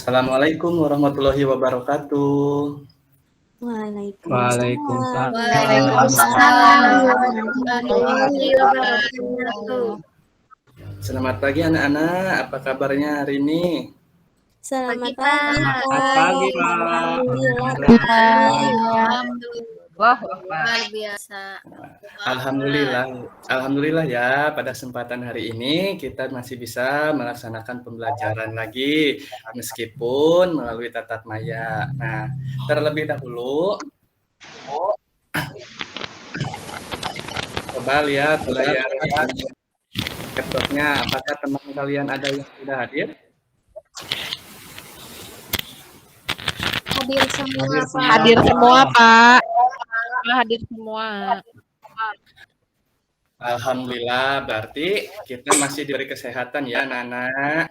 Assalamualaikum warahmatullahi wabarakatuh. Waalaikumsalam. Waalaikumsalam warahmatullahi wabarakatuh. Selamat pagi anak-anak, apa kabarnya hari ini? Selamat Pagi, pagi, Pak. Pak. Pagi, Pak. Alhamdulillah. Wah, luar biasa. Alhamdulillah ya, pada kesempatan hari ini kita masih bisa melaksanakan pembelajaran lagi meskipun melalui tatap maya. Nah, terlebih dahulu coba lihat layar laptopnya, apakah teman kalian ada yang sudah hadir? Hadir semua, Pak. Hadir semua, Pak. Hadir semua. Alhamdulillah, berarti kita masih diberi kesehatan ya anak-anak.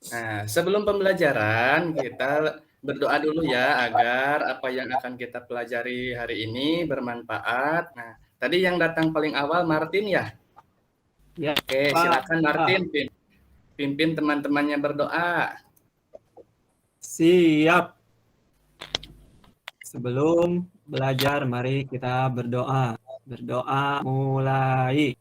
Nah, sebelum pembelajaran kita berdoa dulu ya agar apa yang akan kita pelajari hari ini bermanfaat. Nah, tadi yang datang paling awal Martin ya? Ya. Oke, silakan Martin pimpin teman-temannya berdoa. Siap. Sebelum belajar, mari kita berdoa. Berdoa mulai.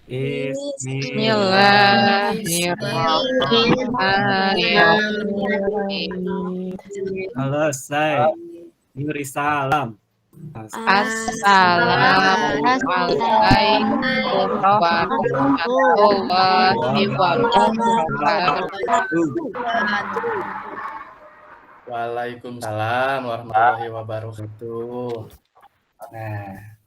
Bismillahirrahmanirrahim. Selesai. Beri salam. Assalamualaikum warahmatullahi wabarakatuh. Waalaikumsalam warahmatullahi wabarakatuh. Nah,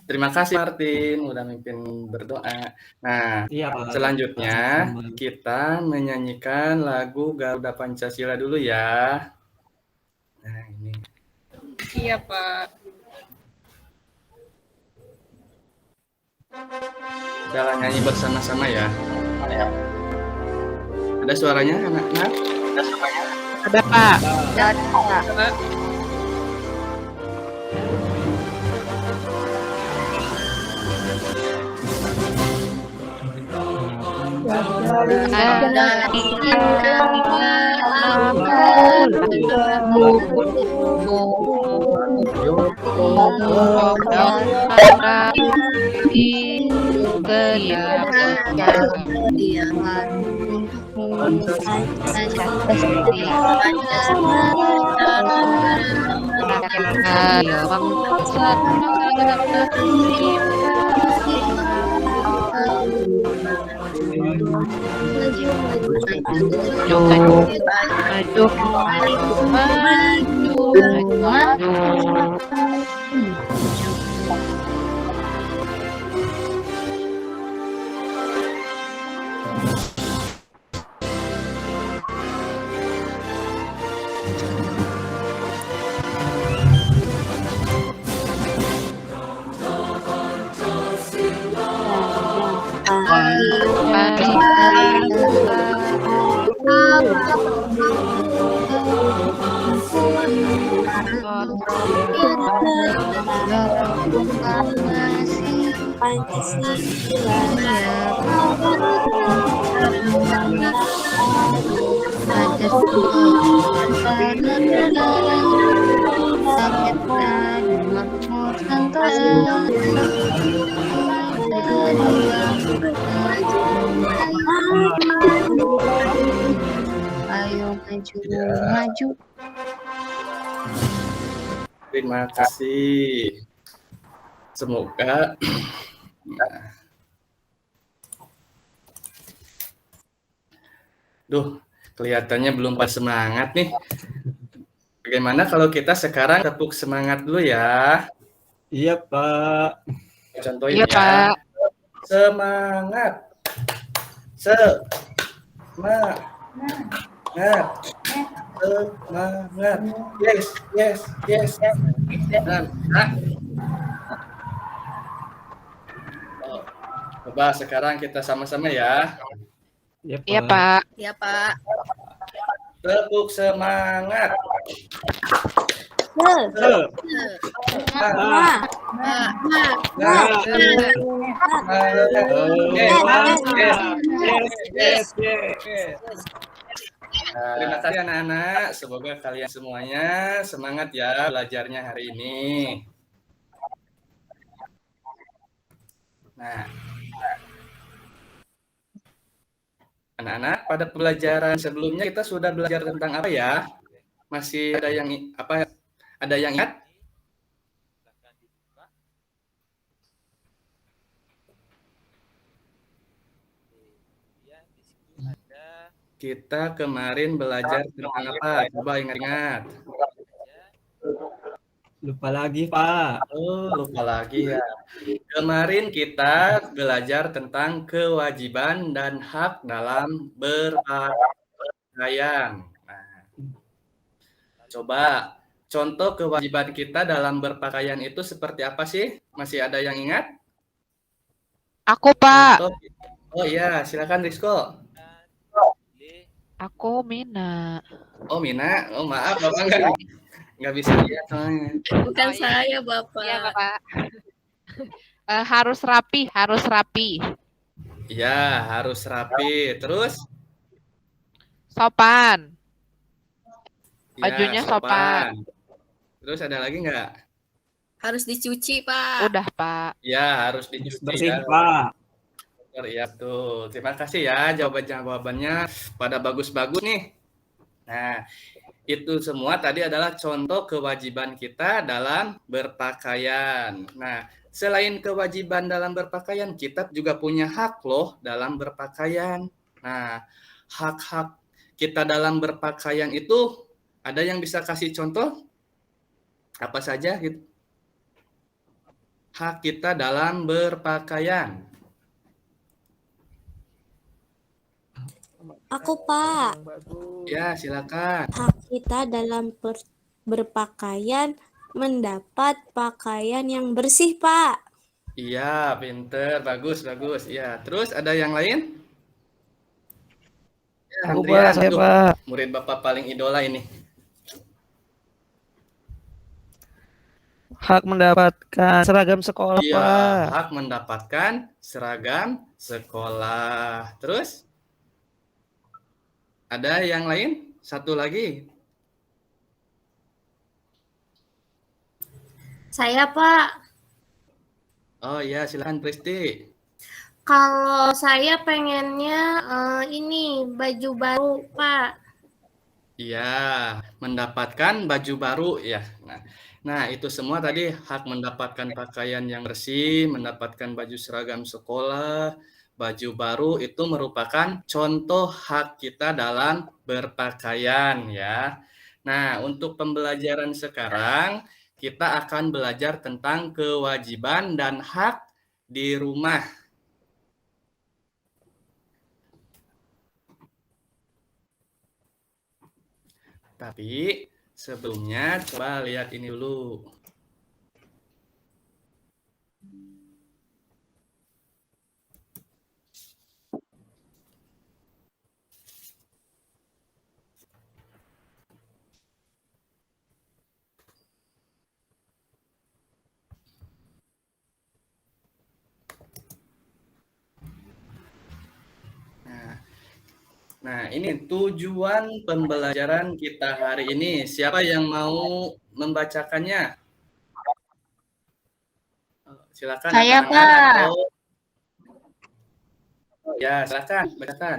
terima kasih Martin udah mimpin berdoa. Nah, Iya, Pak. selanjutnya kita menyanyikan lagu Garuda Pancasila dulu ya. Nah, ini. Iya, Pak. Kita nyanyi bersama-sama ya. Ada suaranya anak-anak? Ada, Pak. Ayo maju. Terima kasih. Semoga kelihatannya belum pas semangat nih. Bagaimana kalau kita sekarang tepuk semangat dulu ya? Iya, Pak. Contohin ya. Semangat. Semangat. Yes. Nah. Coba sekarang kita sama-sama ya. Iya, Pak. Ya, Pak. Tepuk semangat. Terima kasih anak-anak. Semoga kalian semuanya semangat ya belajarnya hari ini. Nah, anak-anak, pada pembelajaran sebelumnya kita sudah belajar tentang apa ya? Masih ada yang apa? Ada yang ingat? Kita kemarin belajar tentang apa? Coba ingat-ingat. Lupa lagi, Pak. Oh, lupa lagi ya. Kemarin kita belajar tentang kewajiban dan hak dalam berpakaian. Nah, coba contoh kewajiban kita dalam berpakaian itu seperti apa sih? Masih ada yang ingat? Aku, Pak. Contoh. Oh iya, silakan Rizko. Aku Mina. Oh Mina, oh maaf Bapak nggak bisa lihat soalnya. Bukan saya, Bapak. Iya, Bapak. Harus rapi, harus rapi. Iya, harus rapi. Terus? Sopan. Ya, Bajunya sopan. Terus ada lagi nggak? Harus dicuci, Pak. Udah, Pak. Ya, harus dicuci. Bersih, Ya. Pak. Iya, betul. Terima kasih ya jawaban-jawabannya pada bagus-bagus nih. Nah, itu semua tadi adalah contoh kewajiban kita dalam berpakaian. Nah, selain kewajiban dalam berpakaian, kita juga punya hak loh dalam berpakaian. Nah, hak-hak kita dalam berpakaian itu ada yang bisa kasih contoh? Apa saja gitu? Hak kita dalam berpakaian. Aku, Pak. Ya, silakan. Hak kita dalam berpakaian mendapat pakaian yang bersih, Pak. Iya, pinter, bagus, bagus. Iya, terus ada yang lain? Ya, Aku, Andrian, Pak. Saya, aduh, Pak. murid Bapak paling idola ini. Hak mendapatkan seragam sekolah, Iya, Pak. hak mendapatkan seragam sekolah. Terus? Ada yang lain? Satu lagi. Saya, Pak. Oh iya, silakan Pristi. Kalau saya pengennya ini baju baru, Pak. Iya, mendapatkan baju baru ya. Nah, itu semua tadi hak mendapatkan pakaian yang bersih, mendapatkan baju seragam sekolah, baju baru itu merupakan contoh hak kita dalam berpakaian ya. Nah, untuk pembelajaran sekarang kita akan belajar tentang kewajiban dan hak di rumah. Tapi sebelumnya coba lihat ini dulu. Nah, ini tujuan pembelajaran kita hari ini. Siapa yang mau membacakannya? Silakan. Saya, Pak. Ya, silakan, bacakan.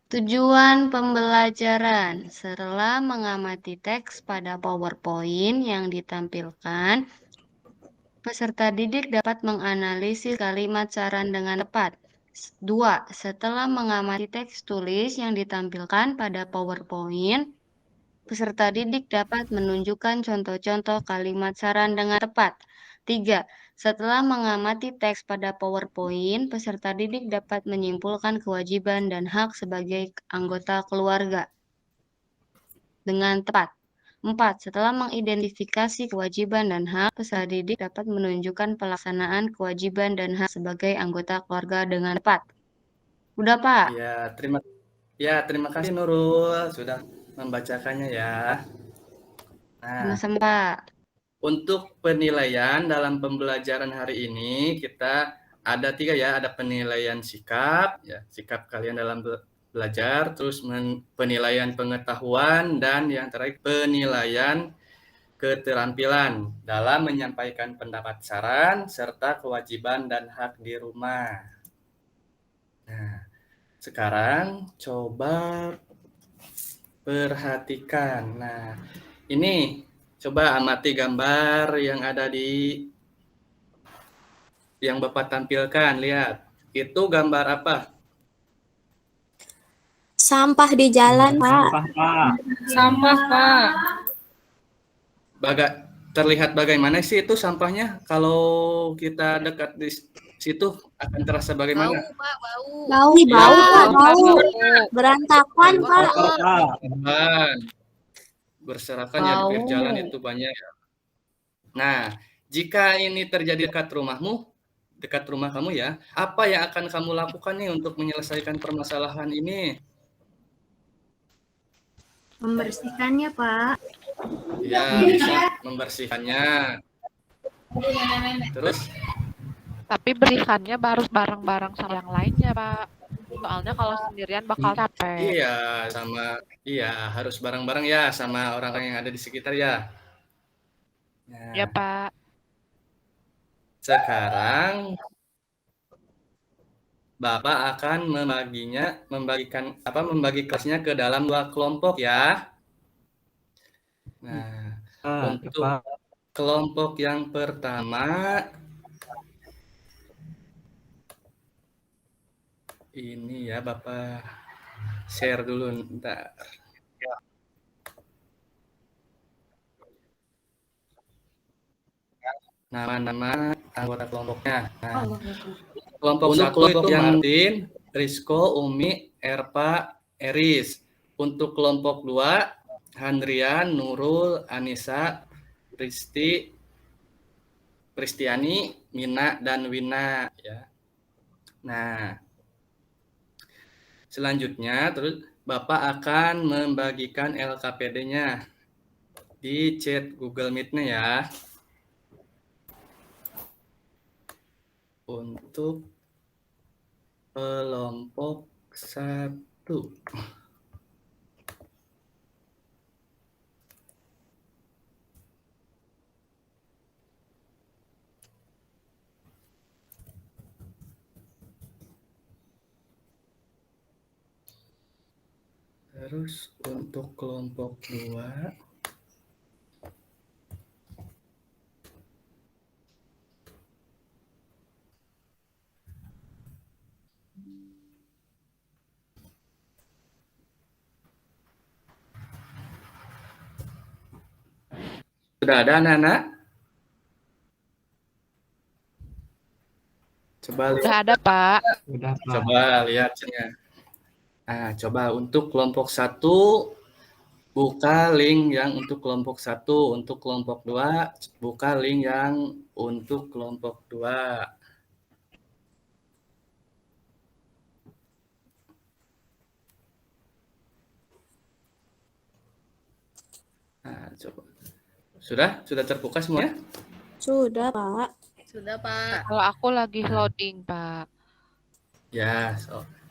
Tujuan pembelajaran setelah mengamati teks pada PowerPoint yang ditampilkan, peserta didik dapat menganalisis kalimat saran dengan tepat. 2. Setelah mengamati teks tulis yang ditampilkan pada PowerPoint, peserta didik dapat menunjukkan contoh-contoh kalimat saran dengan tepat. 3. Setelah mengamati teks pada PowerPoint, peserta didik dapat menyimpulkan kewajiban dan hak sebagai anggota keluarga dengan tepat. 4. Setelah mengidentifikasi kewajiban dan hak, peserta didik dapat menunjukkan pelaksanaan kewajiban dan hak sebagai anggota keluarga dengan tepat. Udah, Pak? Terima kasih Nurul sudah membacakannya ya. Nah, Sama-sama, Pak. untuk penilaian dalam pembelajaran hari ini kita ada 3 ya, ada penilaian sikap, ya sikap kalian dalam belajar, terus penilaian pengetahuan, dan yang terakhir penilaian keterampilan dalam menyampaikan pendapat, saran, serta kewajiban dan hak di rumah. Nah, sekarang coba perhatikan. Nah, ini coba amati gambar yang ada di yang Bapak tampilkan. Lihat, itu gambar apa? Sampah di jalan, Pak. Sampah, Pak. Sampah, Pak. Terlihat bagaimana sih itu sampahnya? Kalau kita dekat di situ akan terasa bagaimana? Bau, Iya, bau, Pak, bau. Bau. Berantakan, Pak. Kotor, Pak. Berserakan ya di pinggir jalan itu banyak. Nah, jika ini terjadi dekat rumah kamu ya, apa yang akan kamu lakukan nih untuk menyelesaikan permasalahan ini? Membersihkannya, Pak. Ya, bisa membersihkannya. Terus, Tapi berikannya harus bareng-bareng sama yang lainnya, Pak. Soalnya kalau sendirian bakal capek. iya harus bareng-bareng ya sama orang-orang yang ada di sekitar ya. Ya, Nah, Pak. sekarang Bapak akan membagi kelasnya ke dalam 2 kelompok ya. Nah, untuk Pak. kelompok yang pertama ini ya Bapak share dulu ntar. Nama-nama anggota kelompoknya. Nah, kelompok satu itu Martin, Rizko, Umi, Erpa, Eris. Untuk kelompok 2, Handrian, Nurul, Anissa, Pristiani, Mina, dan Wina ya. Nah, selanjutnya terus Bapak akan membagikan LKPD-nya di chat Google Meet-nya ya. Untuk kelompok 1. Terus untuk kelompok 2 sudah ada anak-anak? Coba Udah ada, Pak. Udah, Pak. coba lihat chatnya. Nah, coba untuk kelompok 1 buka link yang untuk kelompok 1, untuk kelompok 2 buka link yang untuk kelompok 2. Nah, coba. Sudah terbuka semuanya? Sudah, Pak. Kalau aku lagi loading, Pak. Ya,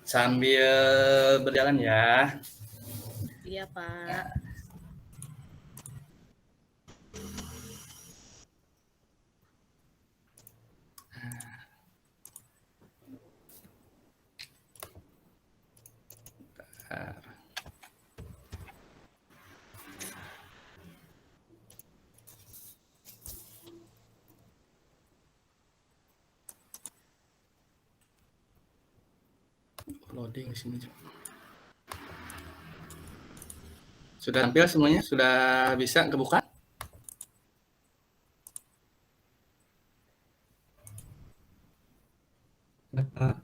sambil berjalan ya. Iya, Pak. Loading di sini. Sudah tampil semuanya? Sudah bisa kebuka? Udah, Pak.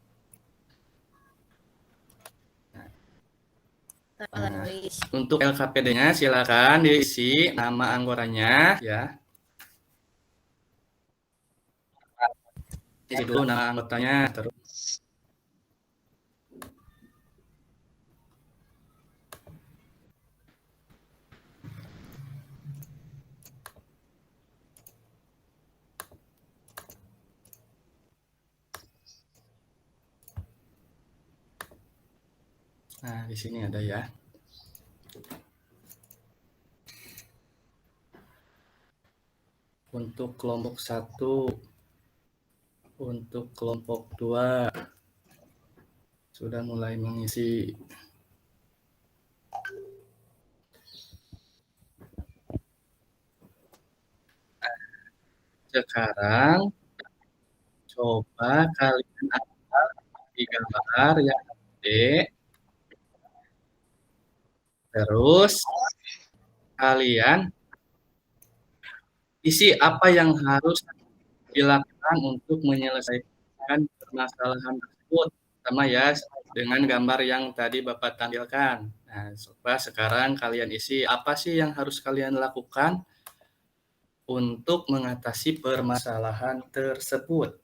Nah, untuk LKPD-nya silakan diisi nama anggotanya ya. Isi dulu nama anggotanya terus. Nah, di sini ada ya. Untuk kelompok 1, untuk kelompok 2 sudah mulai mengisi. Sekarang coba kalian ambil di gambar yang gede, terus kalian isi apa yang harus dilakukan untuk menyelesaikan permasalahan tersebut, sama ya dengan gambar yang tadi Bapak tampilkan. Nah, coba sekarang kalian isi apa sih yang harus kalian lakukan untuk mengatasi permasalahan tersebut.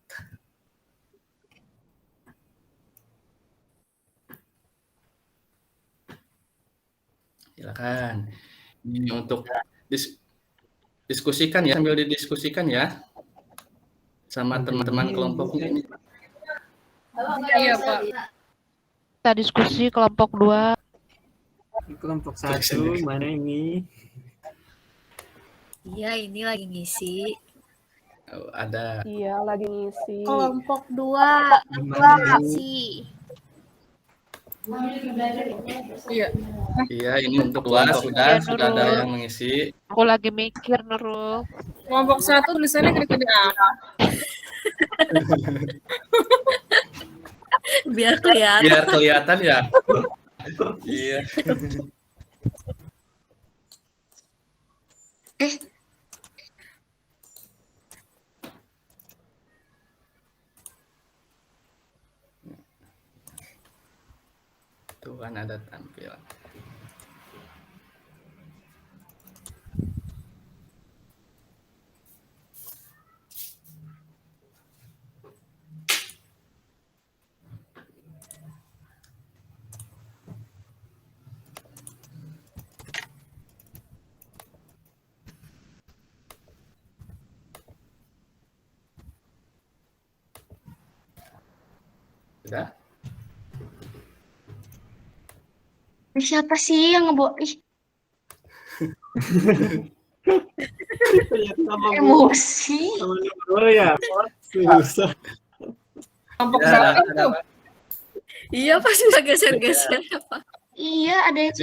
Silakan. Ini untuk diskusikan ya, sambil didiskusikan ya sama teman-teman kelompoknya ini. Iya, Pak. Kita diskusi kelompok 2. Kelompok 1 mana ini? Iya, ini lagi ngisi. Oh, ada. Iya, lagi ngisi. Kelompok 2 Gimana, Bu? ngisi. Iya, ini untuk kelompok sudah ada yang mengisi. Aku lagi mikir, Nurul. Kelompok 1 tulisannya gede-gede amat. Biar kelihatan. Biar kelihatan ya. Iya. Tuh kan ada tampilan. Sudah? Siapa sih yang ngebawa? Ih, emosi. Oh ya, susah. Kelompok Ya, 1 ada apa? Iya, pasti bisa geser-geser ya, Pak. Iya, ada yang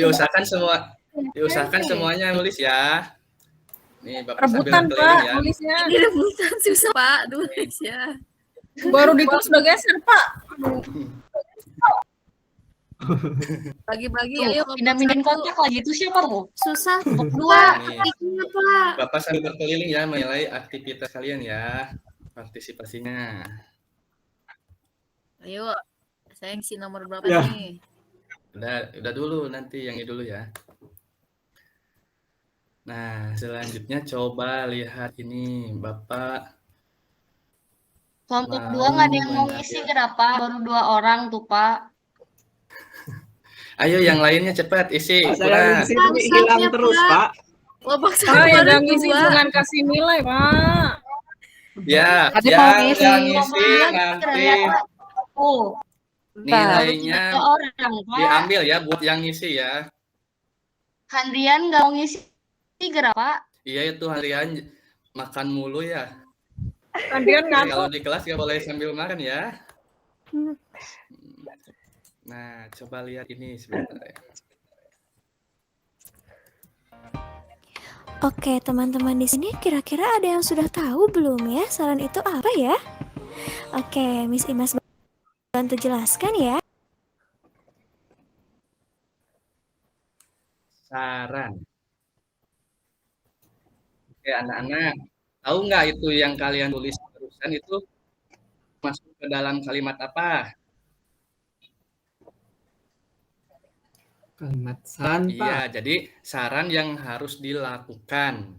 Diusahakan semuanya nulis ya. Nih, Bapak sambil rebutan, keliling Pak, ya. tulisnya. Ini rebutan susah, Pak. Tulis ya. Baru ditulis udah geser, Pak. Bagi-bagi, tuh, ayo. pindah-pindahin kotak lagi itu siapa tuh? Susah. Kelompok Nih. 2. Tiknya, Pak. Bapak sambil berkeliling ya, menilai aktivitas kalian ya, partisipasinya. Ayo. Saya ngisi nomor berapa Ya. nih? Udah dulu, nanti yang ini dulu ya. Nah, selanjutnya coba lihat ini, Bapak. Kelompok Mau 2 nggak ada yang mau mengambil. ngisi kenapa? Baru 2 orang tuh, Pak. Ayo yang lainnya cepat isi. Saya Kurang. ngisi tapi hilang terus, Pak. Kelompok Pak, 1 yang ada gak ngisi 2. jangan kasih nilai, Pak. Ya, Tadi mau yang ngisi. udah ngisi nanti Oh, Bentar. nilainya 3 orang, Pak. diambil ya buat yang ngisi ya. Handrian nggak mau ngisi gerap, Pak. Iya itu harian makan mulu ya. Kandian Jadi kalau ngantuk. di kelas nggak boleh sambil makan ya. Nah, coba lihat ini sebentar ya. Oke, teman-teman di sini kira-kira ada yang sudah tahu belum ya saran itu apa ya? Oke, Miss Imas bantu jelaskan ya. Saran. Oke, anak-anak, tahu nggak itu yang kalian tulis barusan itu masuk ke dalam kalimat apa? Kalimat saran, Pak. Iya, jadi saran yang harus dilakukan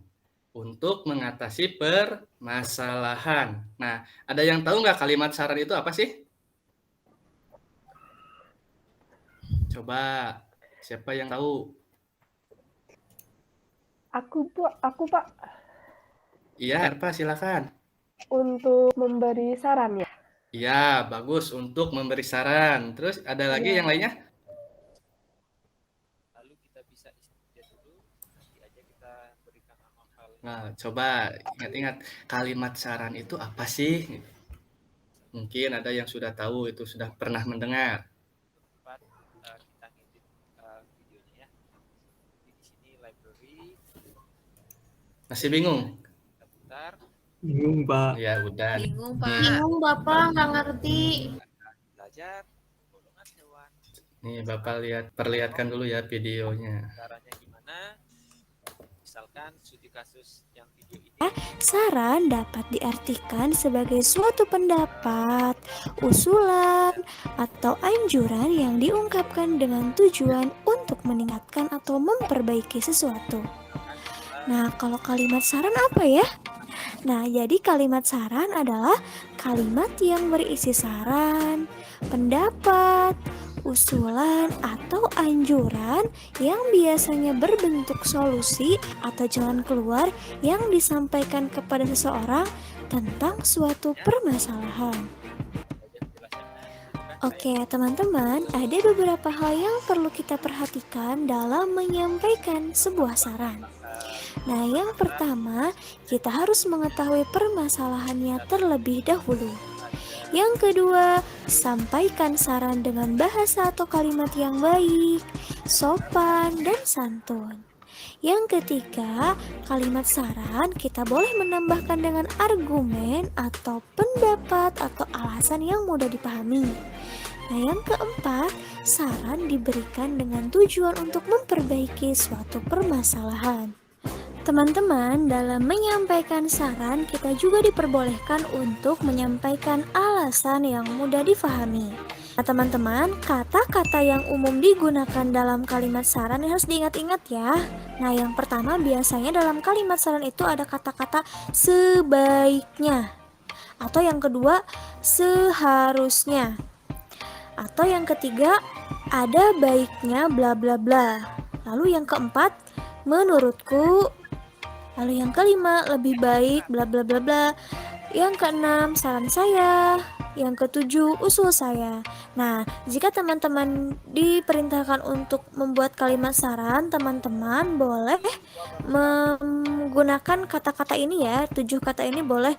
untuk mengatasi permasalahan. Nah, ada yang tahu nggak kalimat saran itu apa sih? Coba, siapa yang tahu? Aku, Pak, Iya, Erpa, silakan. untuk memberi saran ya. Iya, bagus untuk memberi saran. Terus ada lagi Iya. yang lainnya? Nah, coba ingat-ingat kalimat saran itu apa sih? Mungkin ada yang sudah tahu, itu sudah pernah mendengar. Masih bingung? Bingung, Pak. Ya udah. Bingung, Pak. Bingung, Bapak, nggak ngerti. Nih Bapak perlihatkan dulu ya videonya. Saran dapat diartikan sebagai suatu pendapat, usulan, atau anjuran yang diungkapkan dengan tujuan untuk meningkatkan atau memperbaiki sesuatu. Nah, kalau kalimat saran apa ya? Nah, jadi kalimat saran adalah kalimat yang berisi saran, pendapat, usulan, atau anjuran yang biasanya berbentuk solusi atau jalan keluar yang disampaikan kepada seseorang tentang suatu permasalahan. Oke, teman-teman, ada beberapa hal yang perlu kita perhatikan dalam menyampaikan sebuah saran. Nah, yang pertama, kita harus mengetahui permasalahannya terlebih dahulu. Yang kedua, sampaikan saran dengan bahasa atau kalimat yang baik, sopan, dan santun. Yang ketiga, kalimat saran kita boleh menambahkan dengan argumen atau pendapat atau alasan yang mudah dipahami. Nah, yang keempat, saran diberikan dengan tujuan untuk memperbaiki suatu permasalahan. Teman-teman, dalam menyampaikan saran, kita juga diperbolehkan untuk menyampaikan alasan yang mudah difahami. Nah, teman-teman, kata-kata yang umum digunakan dalam kalimat saran harus diingat-ingat ya. Nah, yang pertama biasanya dalam kalimat saran itu ada kata-kata sebaiknya. Atau yang kedua, seharusnya. Atau yang ketiga, ada baiknya bla bla bla. Lalu yang keempat, menurutku. Lalu yang kelima, lebih baik bla bla bla bla. Yang keenam, saran saya. Yang ketujuh, usul saya. Nah, jika teman-teman diperintahkan untuk membuat kalimat saran, teman-teman boleh menggunakan kata-kata ini ya. 7 kata ini boleh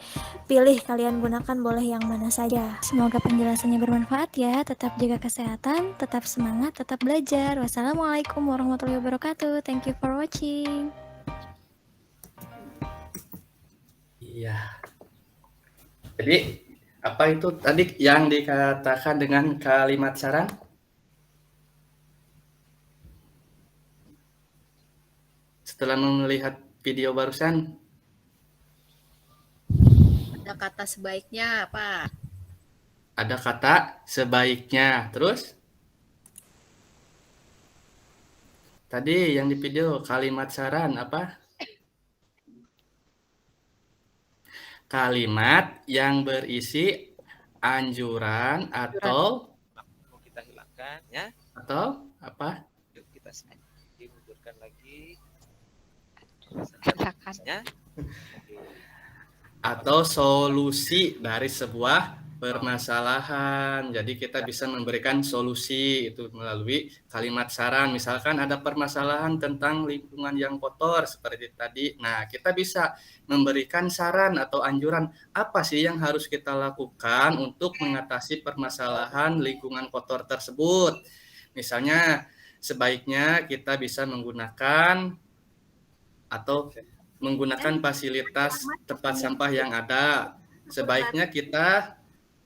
pilih, kalian gunakan boleh yang mana saja. Semoga penjelasannya bermanfaat ya. Tetap jaga kesehatan, tetap semangat, tetap belajar. Wassalamualaikum warahmatullahi wabarakatuh. Thank you for watching. Iya. Jadi apa itu tadi yang dikatakan dengan kalimat saran? Setelah melihat video barusan, Ada kata sebaiknya, Pak. ada kata sebaiknya. Terus tadi yang di video kalimat saran apa? Kalimat yang berisi anjuran atau apa? Atau solusi dari sebuah permasalahan. Jadi kita bisa memberikan solusi itu melalui kalimat saran. Misalkan ada permasalahan tentang lingkungan yang kotor seperti tadi. Nah, kita bisa memberikan saran atau anjuran apa sih yang harus kita lakukan untuk mengatasi permasalahan lingkungan kotor tersebut. Misalnya sebaiknya kita bisa menggunakan fasilitas tempat sampah yang ada. Sebaiknya kita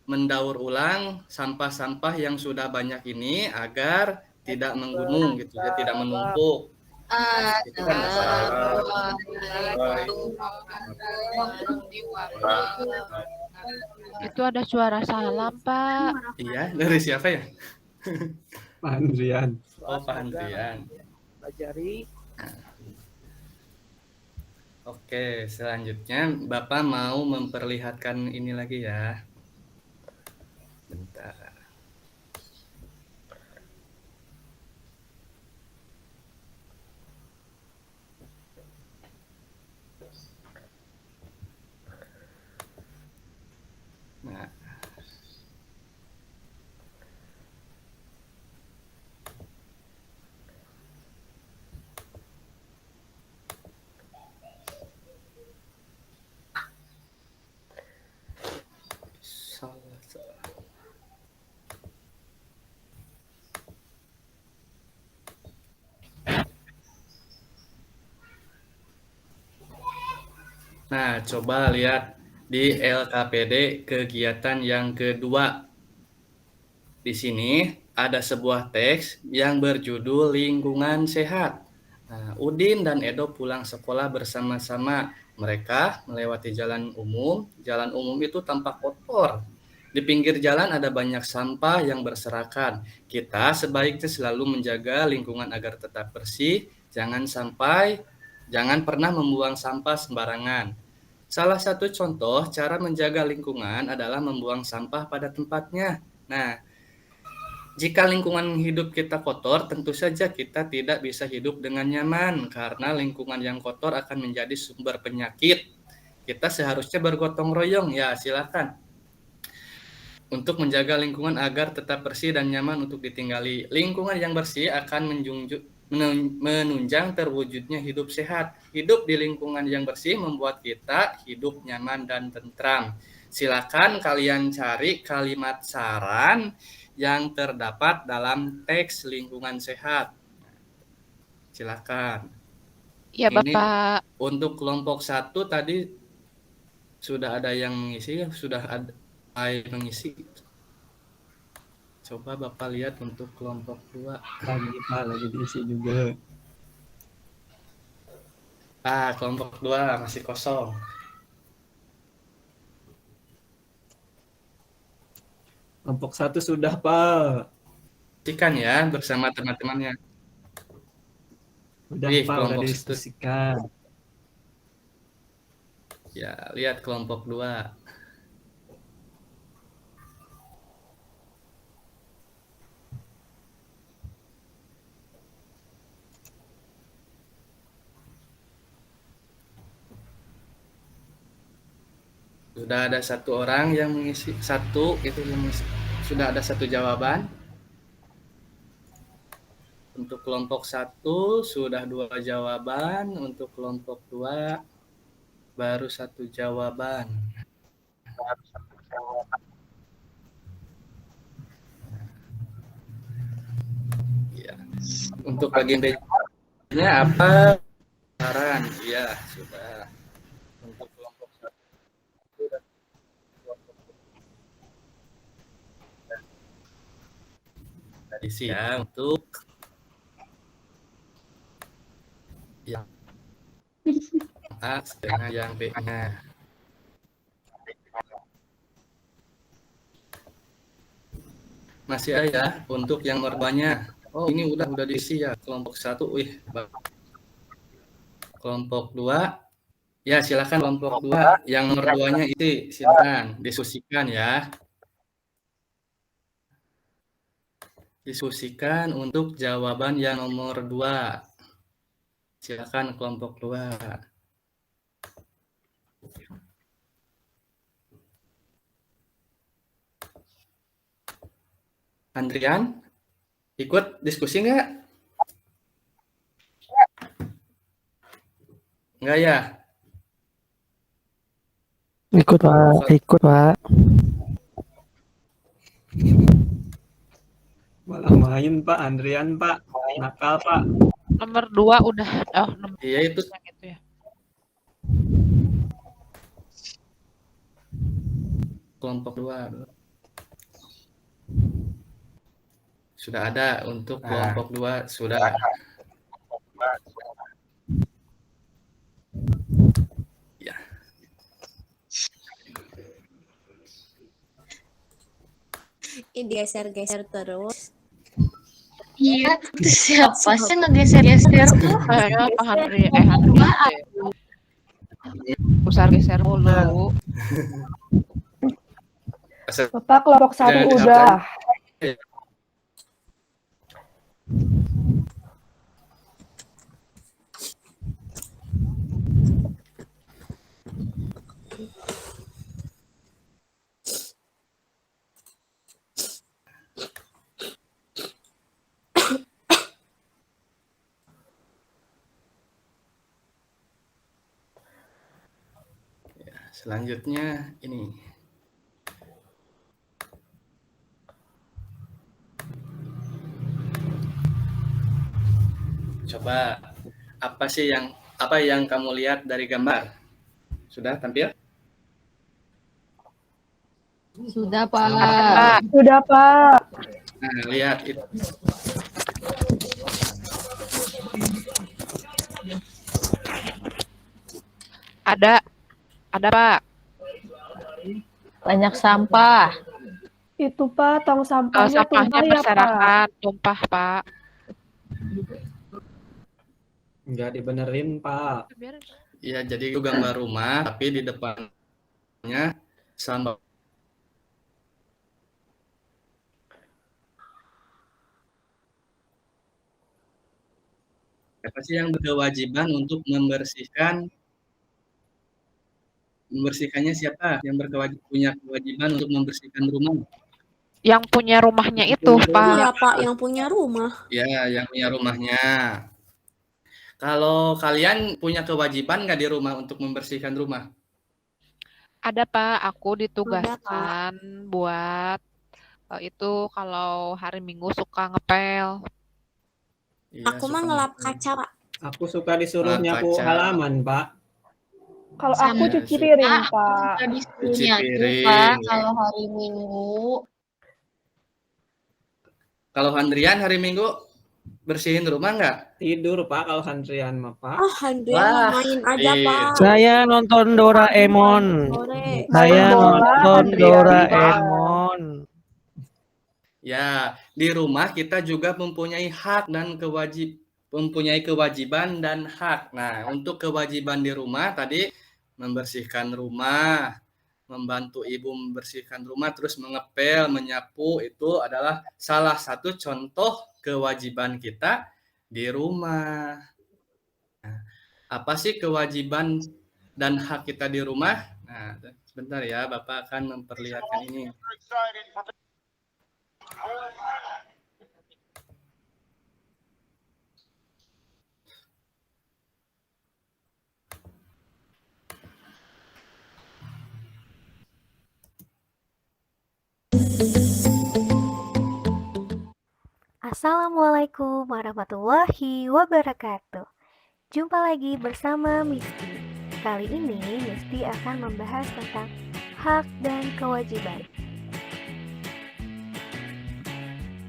mendaur ulang sampah-sampah yang sudah banyak ini agar tidak menggunung gitu ya, tidak menumpuk. Itu kan Itu ada suara salam, Pak. iya, dari siapa ya? Pak Andrian. Oh, Pak Andrian. Oke, selanjutnya Bapak mau memperlihatkan ini lagi ya. Bentar. Nah. Nah, coba lihat di LKPD kegiatan yang kedua. Di sini ada sebuah teks yang berjudul Lingkungan Sehat. Nah, Udin dan Edo pulang sekolah bersama-sama. Mereka melewati jalan umum. Jalan umum itu tampak kotor. Di pinggir jalan ada banyak sampah yang berserakan. Kita sebaiknya selalu menjaga lingkungan agar tetap bersih. Jangan pernah membuang sampah sembarangan. Salah satu contoh cara menjaga lingkungan adalah membuang sampah pada tempatnya. Nah, jika lingkungan hidup kita kotor, tentu saja kita tidak bisa hidup dengan nyaman karena lingkungan yang kotor akan menjadi sumber penyakit. Kita seharusnya bergotong royong, ya silakan. Untuk menjaga lingkungan agar tetap bersih dan nyaman untuk ditinggali. Lingkungan yang bersih akan menunjang terwujudnya hidup sehat. Hidup di lingkungan yang bersih membuat kita hidup nyaman dan tentram. Silakan kalian cari kalimat saran yang terdapat dalam teks lingkungan sehat. Silakan. Iya, Ini Bapak. untuk kelompok 1 tadi sudah ada yang mengisi, sudah ada yang mengisi. Coba Bapak lihat untuk kelompok 2. Lagi Pak, lagi diisi juga. Kelompok 2 masih kosong. Kelompok 1 sudah Pak. Diskusikan ya bersama teman-temannya. Udah Wih, Pak, udah kelompok diskusikan. Ya, lihat kelompok 2. Sudah ada satu orang yang mengisi, sudah ada satu jawaban. Untuk kelompok 1 sudah 2 jawaban, untuk kelompok 2 baru 1 jawaban. Ya. Untuk bagian B-nya apa? Saran, ya sudah. Untuk kelompok 1 dan kelompok 2 tadi sih ya untuk yang A dengan yang B-nya. Masih ada ya untuk yang merbanya. Oh, ini udah diisi ya kelompok 1. Wih, kelompok 2. Ya, silakan kelompok 2 yang nomor 2-nya isi, silakan diskusikan ya. Diskusikan untuk jawaban yang nomor 2. Silakan kelompok 2. Andrian, ikut diskusi nggak? Nggak ya? Ikut Pak. Malah main Pak, Andrian Pak. Nakal Pak. Nomor 2 udah. Nomor Iya itu. gitu ya. Kelompok 2. Sudah ada untuk kelompok 2, sudah. Ya. Ini geser-geser terus. Iya, itu siapa sih ngegeser-geser tuh? Kayaknya Pak Handri. Pusar geser dulu. Bapak kelompok 1 udah. Selanjutnya ini. Coba apa yang kamu lihat dari gambar? Sudah tampil? Sudah, Pak. Pak, Sudah, Pak. Nah, lihat itu. ada Pak. Banyak sampah. Itu, Pak, tong sampahnya Sampahnya tumpah ya, Pak. berserakan, tumpah Pak. Nggak dibenerin, Pak. Ya, jadi itu gambar rumah, tapi di depannya sampah. Siapa sih yang berkewajiban untuk membersihkannya siapa? Yang punya kewajiban untuk membersihkan rumah? Yang punya rumahnya itu Pak. Iya, Pak, yang punya rumah. Ya, yang punya rumahnya. Kalau kalian punya kewajiban nggak di rumah untuk membersihkan rumah? Ada Pak, aku ditugaskan buat itu kalau hari Minggu suka ngepel. Iya, Aku mah suka ngelap ngepel. kaca, Pak. Aku suka disuruh Ngelap nyapu kaca. halaman, Pak. Kalau aku Sama. cuci piring, Aku Pak. suka disuruh Cuci nyapu, piring, Pak, ya. kalau hari Minggu. Kalau Handrian hari Minggu bersihin rumah nggak? Tidur, Pak, kalau Handrian mah, Pak. Oh, Handrian Wah, main aja, iya. Pak. Saya nonton Doraemon. Sore. Saya Main bola, nonton Handrian, Doraemon. Ya, di rumah kita juga mempunyai hak dan kewajiban dan hak. Nah, untuk kewajiban di rumah tadi membersihkan rumah, membantu ibu membersihkan rumah, terus mengepel, menyapu, itu adalah salah satu contoh kewajiban kita di rumah. Nah, apa sih kewajiban dan hak kita di rumah? Nah, sebentar ya, Bapak akan memperlihatkan ini. Assalamualaikum warahmatullahi wabarakatuh. Jumpa lagi bersama Misti. Kali ini Misti akan membahas tentang hak dan kewajiban.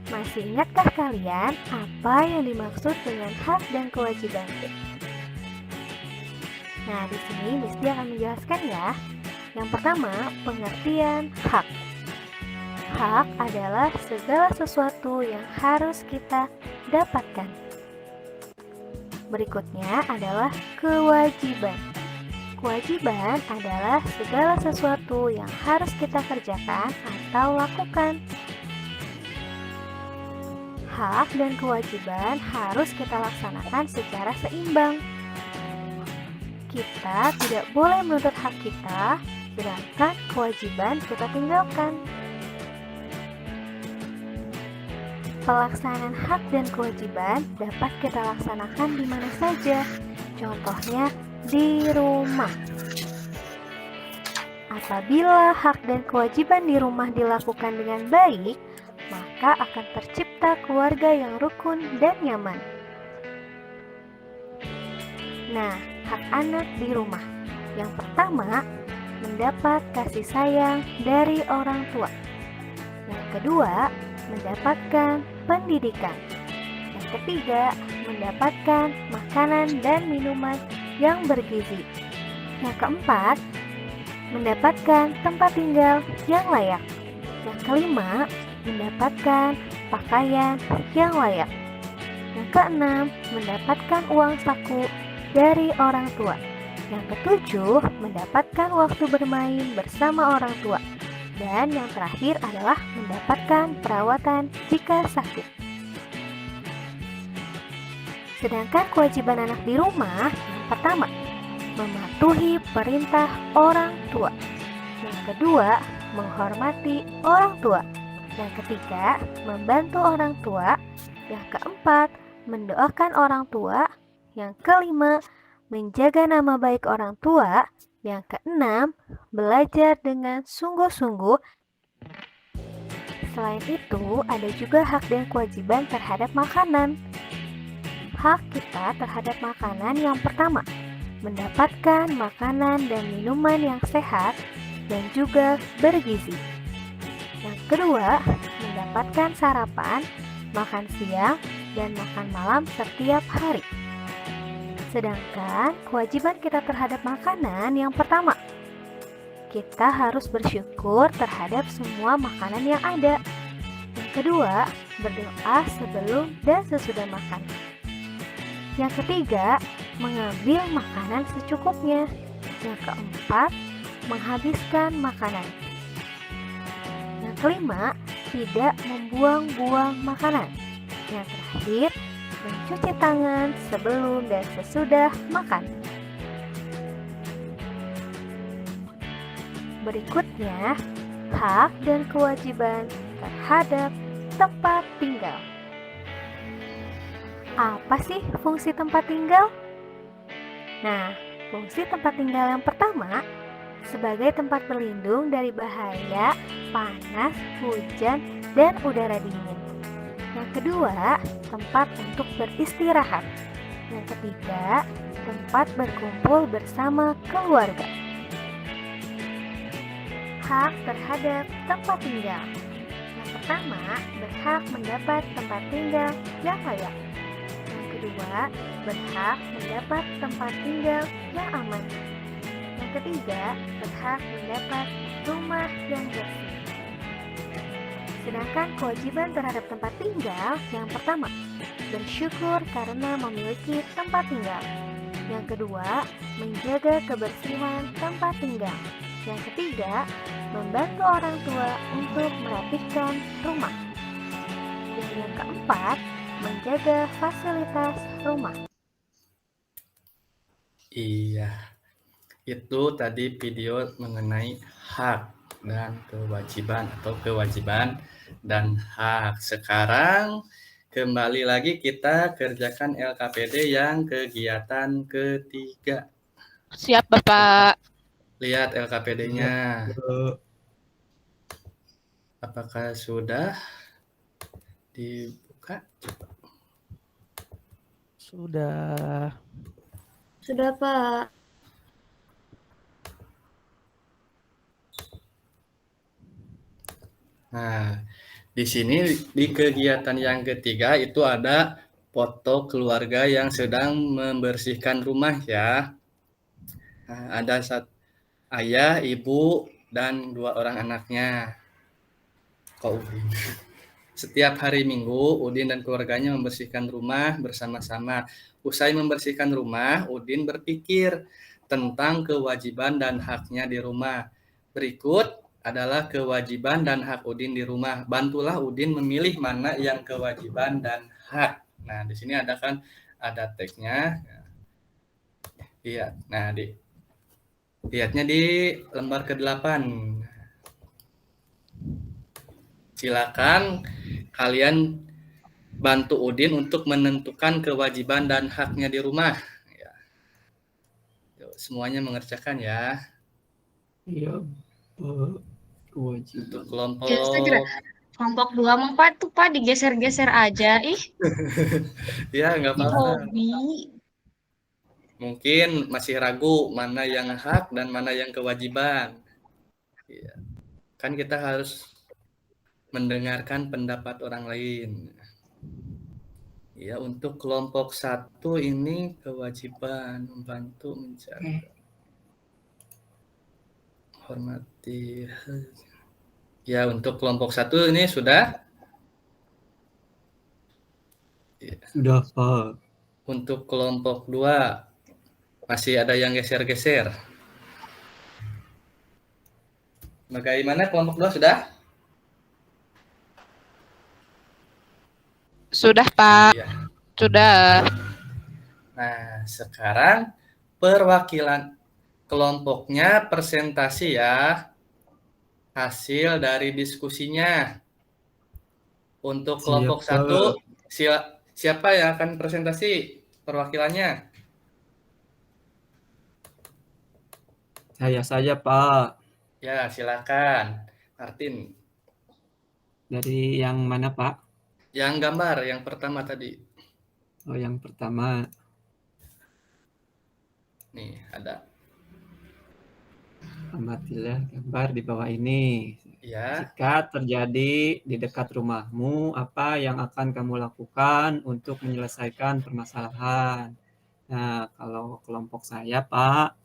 Masih ingatkah kalian apa yang dimaksud dengan hak dan kewajiban? Nah, di sini Misti akan menjelaskan ya. Yang pertama, pengertian hak. Hak adalah segala sesuatu yang harus kita dapatkan. Berikutnya adalah kewajiban. Kewajiban adalah segala sesuatu yang harus kita kerjakan atau lakukan. Hak dan kewajiban harus kita laksanakan secara seimbang. Kita tidak boleh menuntut hak kita, sedangkan kewajiban kita tinggalkan. Pelaksanaan hak dan kewajiban dapat kita laksanakan di mana saja. Contohnya di rumah. Apabila hak dan kewajiban di rumah dilakukan dengan baik, maka akan tercipta keluarga yang rukun dan nyaman. Nah, hak anak di rumah. Yang pertama, mendapat kasih sayang dari orang tua. Yang kedua, mendapatkan pendidikan. Yang ketiga, mendapatkan makanan dan minuman yang bergizi. Yang keempat, mendapatkan tempat tinggal yang layak. Yang kelima, mendapatkan pakaian yang layak. Yang keenam, mendapatkan uang saku dari orang tua. Yang ketujuh, mendapatkan waktu bermain bersama orang tua. Dan yang terakhir adalah mendapatkan perawatan jika sakit. Sedangkan kewajiban anak di rumah, yang pertama, mematuhi perintah orang tua. Yang kedua, menghormati orang tua. Yang ketiga, membantu orang tua. Yang keempat, mendoakan orang tua. Yang kelima, menjaga nama baik orang tua. Yang keenam, belajar dengan sungguh-sungguh. Selain itu, ada juga hak dan kewajiban terhadap makanan. Hak kita terhadap makanan yang pertama, mendapatkan makanan dan minuman yang sehat dan juga bergizi. Yang kedua, mendapatkan sarapan, makan siang, dan makan malam setiap hari. Sedangkan kewajiban kita terhadap makanan yang pertama, kita harus bersyukur terhadap semua makanan yang ada. Yang kedua, berdoa sebelum dan sesudah makan. Yang ketiga, mengambil makanan secukupnya. Yang keempat, menghabiskan makanan. Yang kelima, tidak membuang-buang makanan. Yang terakhir, mencuci tangan sebelum dan sesudah makan. Berikutnya, hak dan kewajiban terhadap tempat tinggal. Apa sih fungsi tempat tinggal? Nah, fungsi tempat tinggal yang pertama sebagai tempat berlindung dari bahaya, panas, hujan, dan udara dingin. Yang kedua, tempat untuk beristirahat. Yang ketiga, tempat berkumpul bersama keluarga. Hak terhadap tempat tinggal. Yang pertama, berhak mendapat tempat tinggal yang layak. Yang kedua, berhak mendapat tempat tinggal yang aman. Yang ketiga, berhak mendapat rumah yang bersih. Sedangkan kewajiban terhadap tempat tinggal yang pertama, bersyukur karena memiliki tempat tinggal. Yang kedua, menjaga kebersihan tempat tinggal. Yang ketiga, membantu orang tua untuk merapihkan rumah. Dan yang keempat, menjaga fasilitas rumah. Iya, itu tadi video mengenai hak dan kewajiban atau kewajiban dan hak. Sekarang kembali lagi kita kerjakan LKPD yang kegiatan ketiga. Siap, Bapak. Lihat LKPD-nya. Eh, Apakah sudah dibuka? Sudah. Sudah, Pak. Nah, di sini di kegiatan yang ketiga itu ada foto keluarga yang sedang membersihkan rumah ya. Nah, ada ayah, ibu, dan 2 orang anaknya. Kok Udin? Setiap hari Minggu, Udin dan keluarganya membersihkan rumah bersama-sama. Usai membersihkan rumah, Udin berpikir tentang kewajiban dan haknya di rumah. Berikut adalah kewajiban dan hak Udin di rumah. Bantulah Udin memilih mana yang kewajiban dan hak. Nah, di sini ada teksnya. Lihat. Nah, lihatnya di lembar ke-8. Silakan kalian bantu Udin untuk menentukan kewajiban dan haknya di rumah. Ya. Yuk, semuanya mengerjakan ya. Iya, kewajiban. Untuk kelompok Ya, saya kelompok 2 Mang Pak tuh Pak digeser-geser aja ih. ya nggak apa-apa. Hobi. Mungkin masih ragu mana yang hak dan mana yang kewajiban. Ya. Kan kita harus mendengarkan pendapat orang lain. Ya, untuk kelompok 1 ini kewajiban membantu menjaga, hormati. Ya, untuk kelompok 1 ini sudah. Ya. Sudah, Pak. Untuk kelompok 2 masih ada yang geser-geser. Bagaimana kelompok 2 sudah? Sudah, Pak. Ya. Sudah. Nah, sekarang perwakilan kelompoknya presentasi ya. Hasil dari diskusinya. Untuk kelompok 1, siapa yang akan presentasi perwakilannya? Saya saja, Pak. Ya, silakan. Martin. Dari yang mana, Pak? Yang gambar, yang pertama tadi. Oh, yang pertama. Nih, ada. Amatilah gambar di bawah ini. Ya, Jika terjadi di dekat rumahmu, apa yang akan kamu lakukan untuk menyelesaikan permasalahan? Nah, kalau kelompok saya, Pak,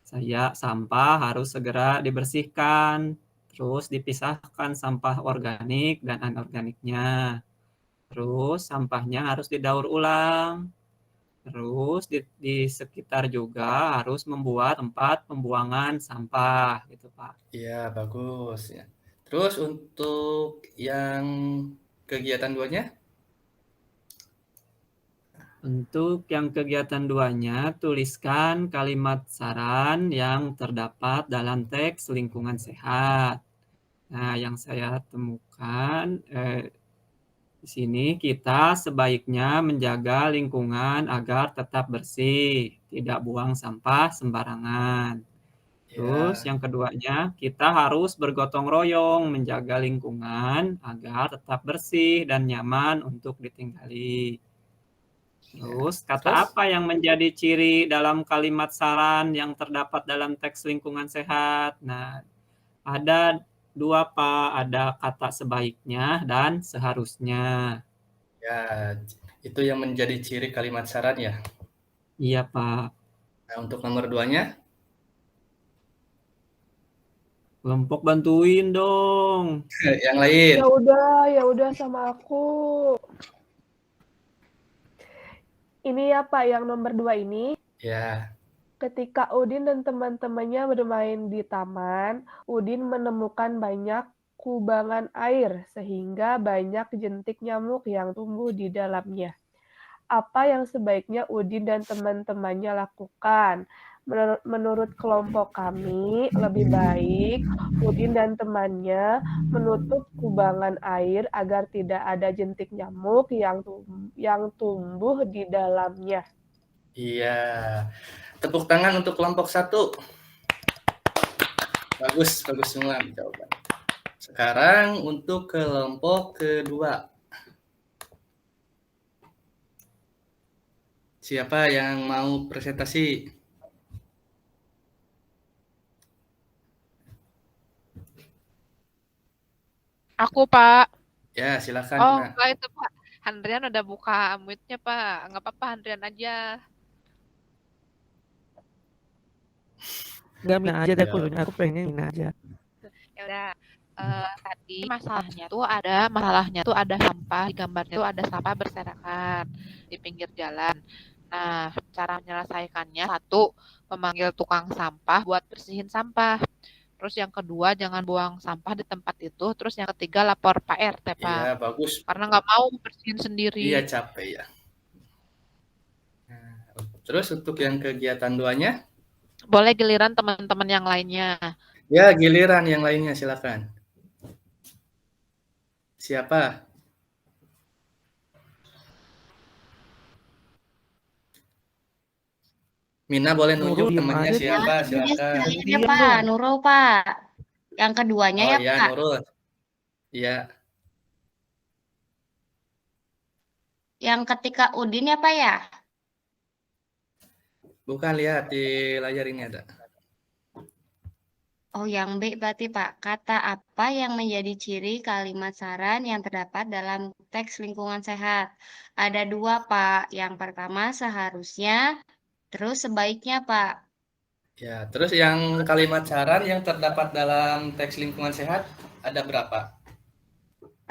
saya sampah harus segera dibersihkan, terus dipisahkan sampah organik dan anorganiknya. Terus sampahnya harus didaur ulang. Terus di sekitar juga harus membuat tempat pembuangan sampah gitu, Pak. iya bagus ya. Terus untuk yang kegiatan 2-nya? Untuk yang kegiatan 2-nya, tuliskan kalimat saran yang terdapat dalam teks lingkungan sehat. Nah, yang saya temukan di sini kita sebaiknya menjaga lingkungan agar tetap bersih, tidak buang sampah sembarangan. Terus Ya, yang keduanya, kita harus bergotong royong menjaga lingkungan agar tetap bersih dan nyaman untuk ditinggali. ya. Terus kata Terus? apa yang menjadi ciri dalam kalimat saran yang terdapat dalam teks lingkungan sehat? Nah, ada dua, Pak. Ada kata sebaiknya dan seharusnya. Ya, itu yang menjadi ciri kalimat saran ya. Iya, Pak. Nah, untuk nomor 2-nya? Kelompok bantuin dong. Yang lain. Ya udah sama aku. Ini ya Pak, yang nomor 2 ini. Ya, Ketika Udin dan teman-temannya bermain di taman, Udin menemukan banyak kubangan air sehingga banyak jentik nyamuk yang tumbuh di dalamnya. Apa yang sebaiknya Udin dan teman-temannya lakukan? Menurut kelompok kami, lebih baik Udin dan temannya menutup kubangan air agar tidak ada jentik nyamuk yang tumbuh di dalamnya. iya. Tepuk tangan untuk kelompok 1. Bagus, bagus semua jawaban. Sekarang untuk kelompok kedua. Siapa yang mau presentasi? Aku, Pak. Ya, silakan. Oh, Nah, enggak itu, Pak. Handrian udah buka mute-nya, Pak. Nggak apa-apa, Handrian aja. Enggak, Mina aja deh, ya. aku pengen Mina aja. Ya udah. Tadi masalahnya tuh ada sampah di gambarnya tuh ada sampah berserakan di pinggir jalan. Nah, cara menyelesaikannya satu, memanggil tukang sampah buat bersihin sampah. Terus yang kedua, jangan buang sampah di tempat itu. Terus yang ketiga, lapor Pak RT, Pak. Iya, bagus. Karena nggak mau bersihin sendiri. Iya, capek ya. Nah, terus untuk yang kegiatan 2-nya? Boleh giliran teman-teman yang lainnya. Ya, giliran yang lainnya silakan. Siapa? Mina boleh nunjuk Nurul diem temannya aja. siapa, silakan. Ini Diem Pak, dong. Nurul Pak. Yang keduanya Oh ya iya, Pak. Nurul. Iya, Yang ketika Udin ya Pak ya. bukan, lihat di layar ini ada. Oh, yang B berarti Pak. Kata apa yang menjadi ciri kalimat saran yang terdapat dalam teks lingkungan sehat? Ada dua Pak. Yang pertama seharusnya, terus sebaiknya Pak. Ya, terus yang kalimat saran yang terdapat dalam teks lingkungan sehat ada berapa?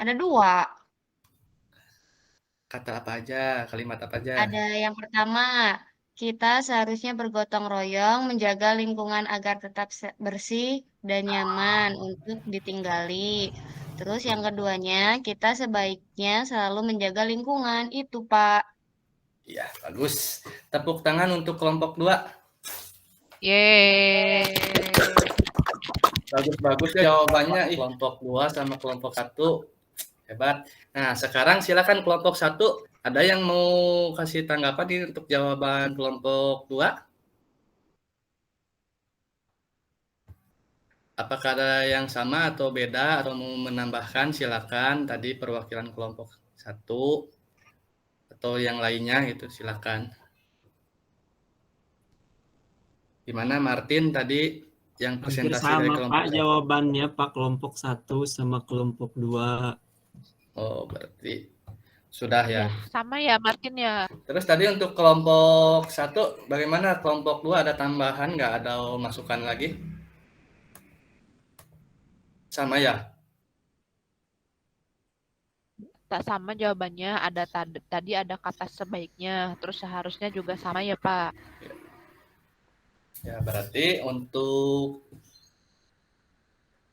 Ada dua. Kata apa aja, kalimat apa aja? Ada yang pertama, kita seharusnya bergotong royong menjaga lingkungan agar tetap bersih dan nyaman untuk ditinggali. Terus yang keduanya, kita sebaiknya selalu menjaga lingkungan. Itu, Pak. Ya, bagus. Tepuk tangan untuk kelompok 2. Yeay. Bagus-bagus ya jawabannya. Kelompok 2 sama kelompok 1. Hebat. Nah, sekarang silakan kelompok 1. Ada yang mau kasih tanggapan nih untuk jawaban kelompok 2? Apakah ada yang sama atau beda atau mau menambahkan, silakan. Tadi perwakilan kelompok 1 atau yang lainnya gitu, silakan. Gimana Martin tadi yang Hampir presentasi dari sama kelompok Pak 1? jawabannya Pak, kelompok 1 sama kelompok 2. Oh, berarti sudah ya. Ya, sama ya Martin ya. Terus tadi untuk kelompok 1 bagaimana? Kelompok 2 ada tambahan nggak? Ada masukan lagi? Sama ya? Tak sama jawabannya, ada tadi ada kata sebaiknya, terus seharusnya juga sama ya Pak. Ya, berarti untuk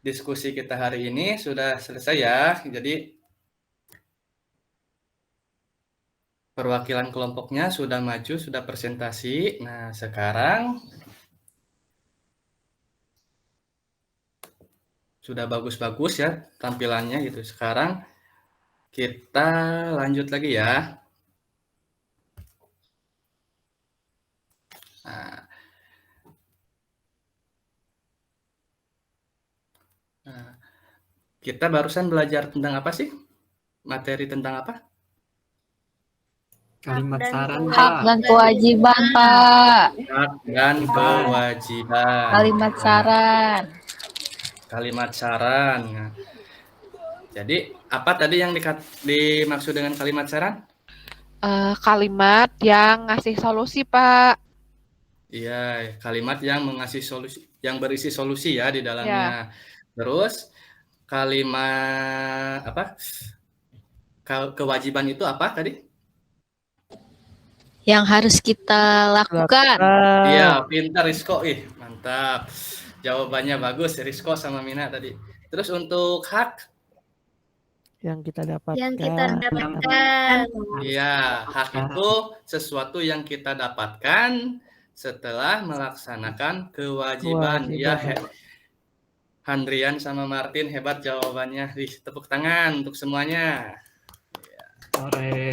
diskusi kita hari ini sudah selesai ya. Jadi perwakilan kelompoknya sudah maju, sudah presentasi. Nah, sekarang sudah bagus-bagus ya tampilannya gitu. Sekarang kita lanjut lagi ya. Nah, kita barusan belajar tentang apa sih? Materi tentang apa? Kalimat saran Hak Pak. dan kewajiban, Pak. Hak dan kewajiban. Kalimat saran. Kalimat saran. Nah, jadi apa tadi yang dimaksud dengan kalimat saran? Kalimat yang ngasih solusi Pak. Iya, kalimat yang mengasih solusi, yang berisi solusi ya di dalamnya. Terus kalimat apa? Kewajiban itu apa tadi? Yang harus kita lakukan. Iya, pintar Rizko. Mantap. Jawabannya bagus Rizko sama Mina tadi. Terus untuk hak? Yang kita dapatkan. Yang kita dapatkan. Iya, hak itu sesuatu yang kita dapatkan setelah melaksanakan kewajiban. Ya, Handrian sama Martin hebat jawabannya. Tepuk tangan untuk semuanya. Sore.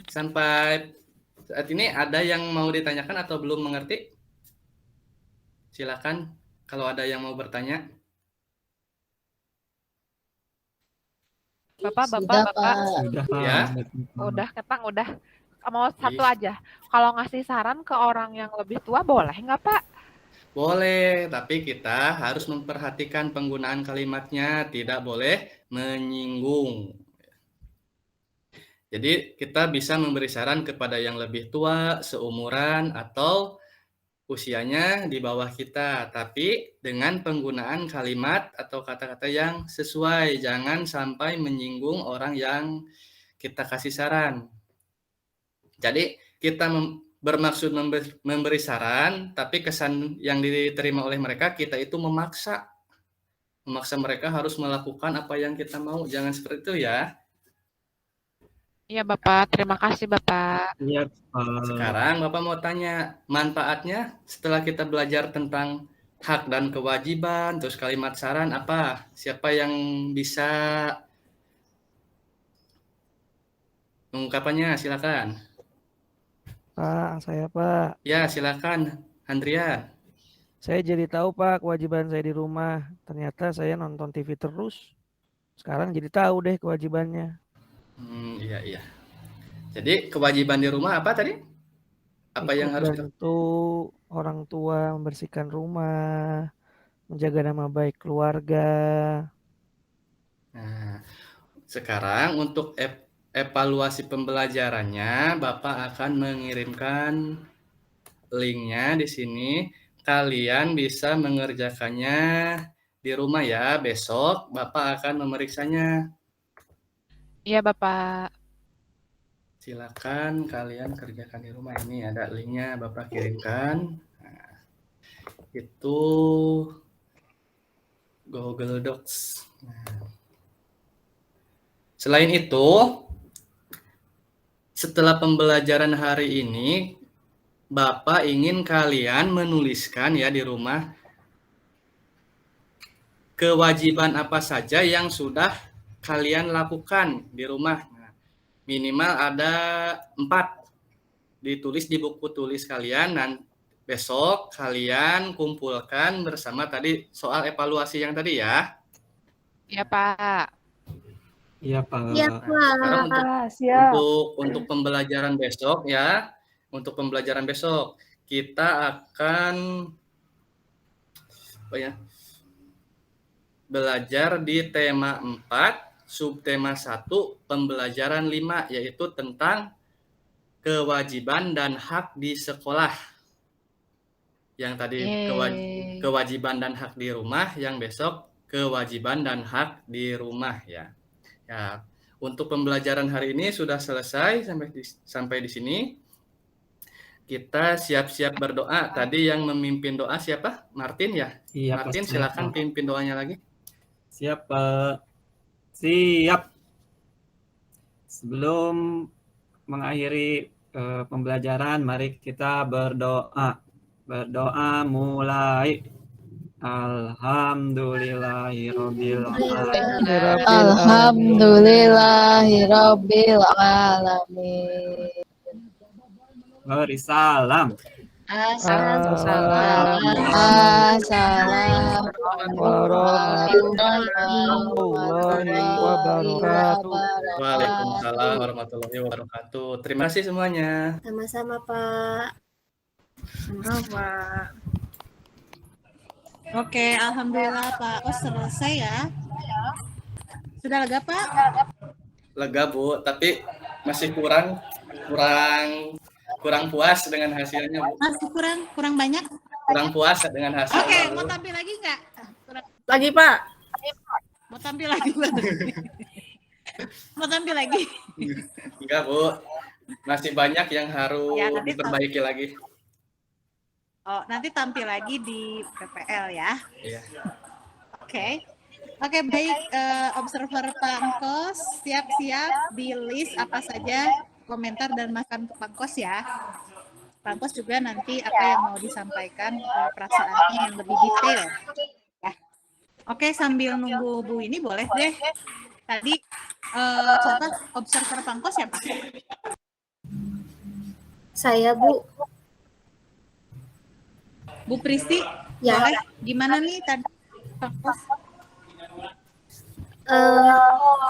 Sampai saat ini ada yang mau ditanyakan atau belum mengerti? Silakan kalau ada yang mau bertanya. Bapak. Sudah Ya. Udah, Ketang, udah. Mau satu aja. Kalau ngasih saran ke orang yang lebih tua boleh nggak Pak? Boleh, tapi kita harus memperhatikan penggunaan kalimatnya, tidak boleh menyinggung. Jadi kita bisa memberi saran kepada yang lebih tua, seumuran, atau usianya di bawah kita, tapi dengan penggunaan kalimat atau kata-kata yang sesuai. Jangan sampai menyinggung orang yang kita kasih saran. Jadi kita bermaksud memberi saran, tapi kesan yang diterima oleh mereka, kita itu memaksa mereka harus melakukan apa yang kita mau. Jangan seperti itu ya. Iya Bapak, terima kasih Bapak. Iya Pak. Sekarang Bapak mau tanya, manfaatnya setelah kita belajar tentang hak dan kewajiban, terus kalimat saran apa? Siapa yang bisa mengungkapkannya? Silakan. Pak, saya Pak. Ya, silakan, Andrian. Saya jadi tahu Pak kewajiban saya di rumah. Ternyata saya nonton TV terus. Sekarang jadi tahu deh kewajibannya. Iya. Jadi kewajiban di rumah apa tadi? Apa yang harus bantu orang tua membersihkan rumah, menjaga nama baik keluarga. Nah, sekarang untuk evaluasi pembelajarannya, Bapak akan mengirimkan linknya di sini. Kalian bisa mengerjakannya di rumah ya. Besok Bapak akan memeriksanya. Iya Bapak. Silakan kalian kerjakan di rumah. Ini ada linknya, Bapak kirimkan. Nah, itu Google Docs. Nah. Selain itu, setelah pembelajaran hari ini, Bapak ingin kalian menuliskan ya di rumah kewajiban apa saja yang sudah kalian lakukan di rumah. Nah, minimal ada 4 ditulis di buku tulis kalian, dan besok kalian kumpulkan bersama tadi soal evaluasi yang tadi ya. Iya Pak. Iya, Pak. Iya, Nah, sekarang Pak. Siap. untuk pembelajaran besok ya, untuk pembelajaran besok kita akan belajar di tema 4, subtema 1, pembelajaran 5, yaitu tentang kewajiban dan hak di sekolah. Yang tadi Yeay. kewajiban dan hak di rumah, yang besok kewajiban dan hak di rumah ya. Ya, untuk pembelajaran hari ini sudah selesai sampai di sini. Kita siap-siap berdoa. Tadi yang memimpin doa siapa? Martin ya? Iya, Pak. Martin, Saya, silakan Pak. pimpin doanya lagi. Siap, Pak. Siap. Sebelum mengakhiri pembelajaran, mari kita berdoa. Berdoa mulai. Alhamdulillahirabbil alamin. Alhamdulillahirabbil alamin. Beri salam. Assalamualaikum warahmatullahi wabarakatuh. Waalaikumsalam warahmatullahi wabarakatuh. Terima kasih semuanya. Sama-sama, Pak. Sama. Oke, alhamdulillah Pak. Oh, selesai ya. Sudah lega, Pak? Lega, Bu, tapi masih kurang puas dengan hasilnya, Bu. Masih kurang banyak. Kurang puas dengan hasilnya. Oke, Bu. mau tampil lagi nggak? Lagi, Pak. Mau tampil lagi, Pak? Mau tampil lagi? Enggak, Bu. Masih banyak yang harus Ya, nanti diperbaiki lagi. Oh, nanti tampil lagi di PPL ya. Iya. Oke. Oke, baik. Observer Pangkos, siap-siap di list apa saja komentar dan masukan ke Pangkos ya. Pangkos juga nanti apa yang mau disampaikan perasaannya yang lebih detail. Ya. Oke, sambil nunggu Bu ini boleh deh. Tadi siapa observer Pangkos ya, Pak? Saya, Bu. Bu Pristi, Ya. boleh? Gimana nih tadi Pangkos?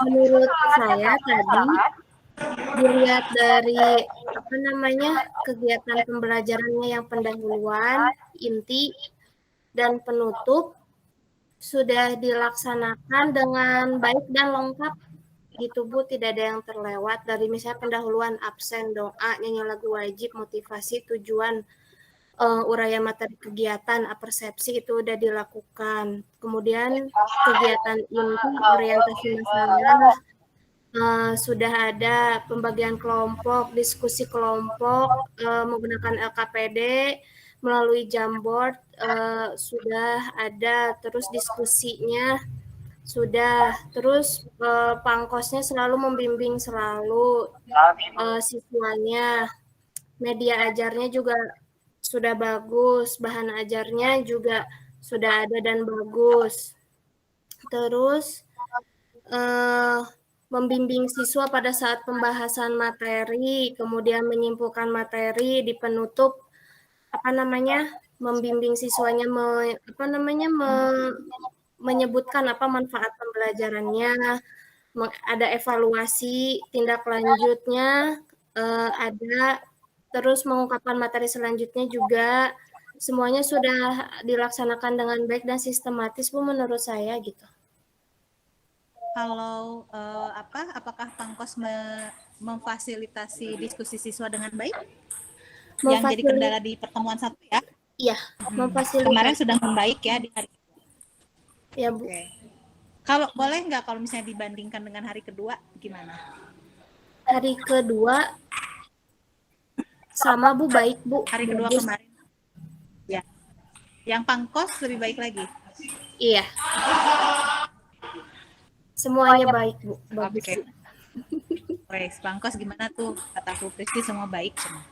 Menurut saya tadi dilihat dari kegiatan pembelajarannya yang pendahuluan, inti, dan penutup sudah dilaksanakan dengan baik dan lengkap gitu, Bu. Tidak ada yang terlewat dari misalnya pendahuluan, absen, doa, nyanyi lagu wajib, motivasi, tujuan, uraian materi kegiatan, persepsi itu udah dilakukan. Kemudian kegiatan inti, orientasi masalah, sudah ada pembagian kelompok, diskusi kelompok, menggunakan LKPD, melalui Jamboard, sudah ada, terus diskusinya sudah, terus Pangkosnya selalu membimbing selalu siswanya, media ajarnya juga sudah bagus, bahan ajarnya juga sudah ada dan bagus. Terus membimbing siswa pada saat pembahasan materi, kemudian menyimpulkan materi di penutup, membimbing siswanya menyebutkan apa manfaat pembelajarannya, ada evaluasi, tindak lanjutnya, ada, terus mengungkapkan materi selanjutnya juga, semuanya sudah dilaksanakan dengan baik dan sistematis, Bu, menurut saya gitu. Kalau apakah Pangkos memfasilitasi diskusi siswa dengan baik? Yang jadi kendala di pertemuan satu ya? Iya, memfasilitasi. Kemarin sudah membaik ya di hari. Ya, Bu. Oke. Kalau boleh nggak kalau misalnya dibandingkan dengan hari kedua gimana? Hari kedua sama, Bu, baik, Bu. Hari kedua bagus. kemarin. Ya. Yang Pangkos lebih baik lagi. Iya. Semuanya baik, Bu. Bagus. Oke. Pangkos gimana tuh? Kata Bu Pristi semua baik semua.